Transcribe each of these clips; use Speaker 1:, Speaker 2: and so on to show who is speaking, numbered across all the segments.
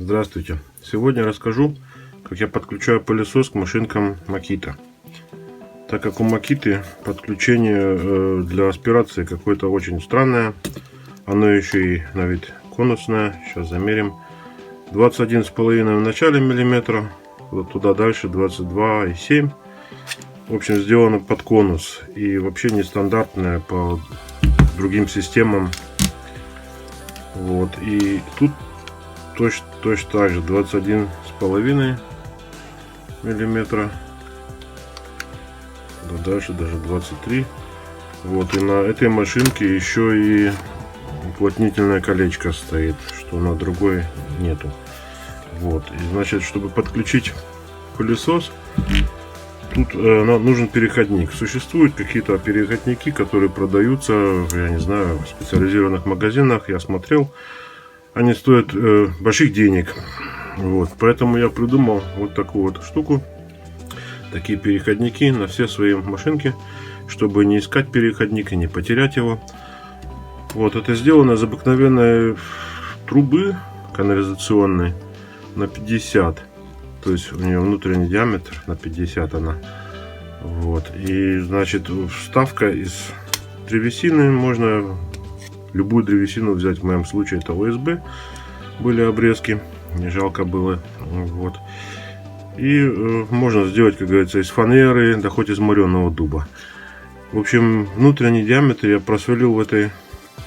Speaker 1: Здравствуйте! Сегодня расскажу, как я подключаю пылесос к машинкам Makita. Так как у Makita подключение для аспирации какое-то очень странное, оно еще и на вид конусное. Сейчас замерим. 21,5 в начале миллиметра, вот туда дальше 22,7. В общем, сделано под конус и вообще нестандартное по другим системам. Вот, и тут точно так же 21,5 миллиметра, да, дальше даже 23. Вот, и на этой машинке еще и уплотнительное колечко стоит, что на другой нету. Вот, и значит, чтобы подключить пылесос, тут нужен переходник. Существуют какие-то переходники, которые продаются, я не знаю, в специализированных магазинах. Я смотрел, они стоят больших денег. Вот, поэтому я придумал вот такую вот штуку, такие переходники на все свои машинки, чтобы не искать переходник и не потерять его. Вот, это сделано из обыкновенной трубы канализационной на 50. То есть у нее внутренний диаметр на 50 она. Вот. И значит, вставка из древесины. Можно любую древесину взять. В моем случае это ОСБ. Были обрезки. Не жалко было. Вот. И можно сделать, как говорится, из фанеры, да хоть из мореного дуба. В общем, внутренний диаметр я просверлил в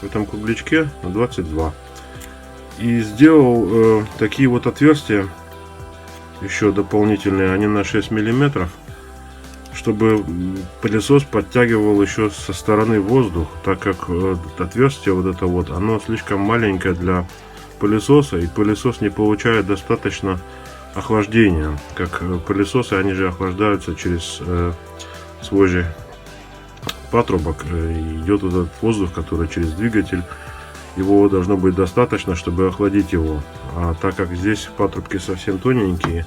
Speaker 1: этом круглячке на 22. И сделал такие вот отверстия. Еще дополнительные, они на 6 миллиметров, чтобы пылесос подтягивал еще со стороны воздух, так как отверстие вот это вот, оно слишком маленькое для пылесоса, и пылесос не получает достаточно охлаждения. Как пылесосы, они же охлаждаются через свой же патрубок, идет вот этот воздух, который через двигатель. Его должно быть достаточно, чтобы охладить его. А так как здесь патрубки совсем тоненькие,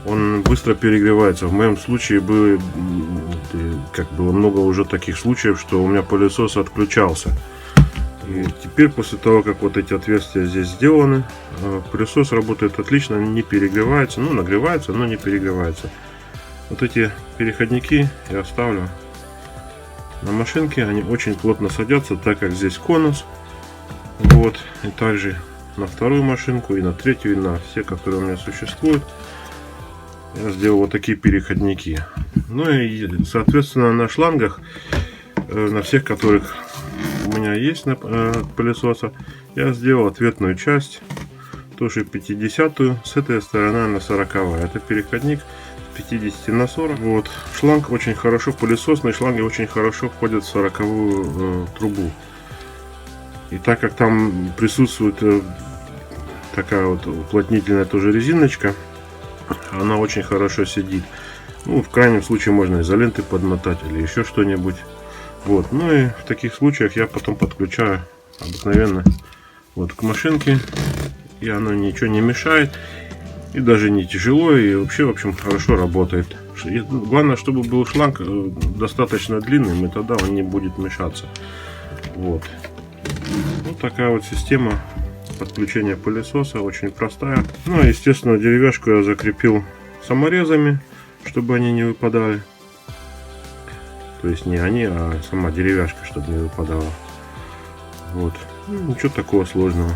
Speaker 1: он быстро перегревается. В моем случае было много уже таких случаев, что у меня пылесос отключался. И теперь, после того, как вот эти отверстия здесь сделаны, пылесос работает отлично, не перегревается. Ну, нагревается, но не перегревается. Вот эти переходники я оставлю на машинке. Они очень плотно садятся, так как здесь конус. Вот, и также на вторую машинку, и на третью, и на все, которые у меня существуют, я сделал вот такие переходники. Ну и, соответственно, на шлангах, на всех, которых у меня есть на пылесоса, я сделал ответную часть, тоже 50-ю, с этой стороны на 40-ю. Это переходник 50 на 40. Вот, шланг очень хорошо, пылесосные шланги очень хорошо входят в 40-ю трубу. И так как там присутствует такая вот уплотнительная тоже резиночка, она очень хорошо сидит. Ну, в крайнем случае можно изолентой подмотать или еще что-нибудь. Вот. Ну и в таких случаях я потом подключаю обыкновенно вот к машинке, и оно ничего не мешает, и даже не тяжело, и вообще, в общем, хорошо работает. И главное, чтобы был шланг достаточно длинным, и тогда он не будет мешаться. Вот. Вот такая вот система подключения пылесоса, очень простая. Ну, а естественно, деревяшку я закрепил саморезами, чтобы они не выпадали. То есть не они, а сама деревяшка, чтобы не выпадала. Вот. Ну, ничего такого сложного.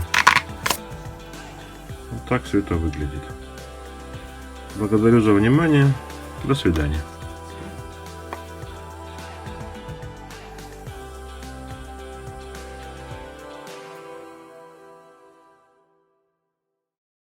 Speaker 1: Вот так все это выглядит. Благодарю за внимание. До свидания.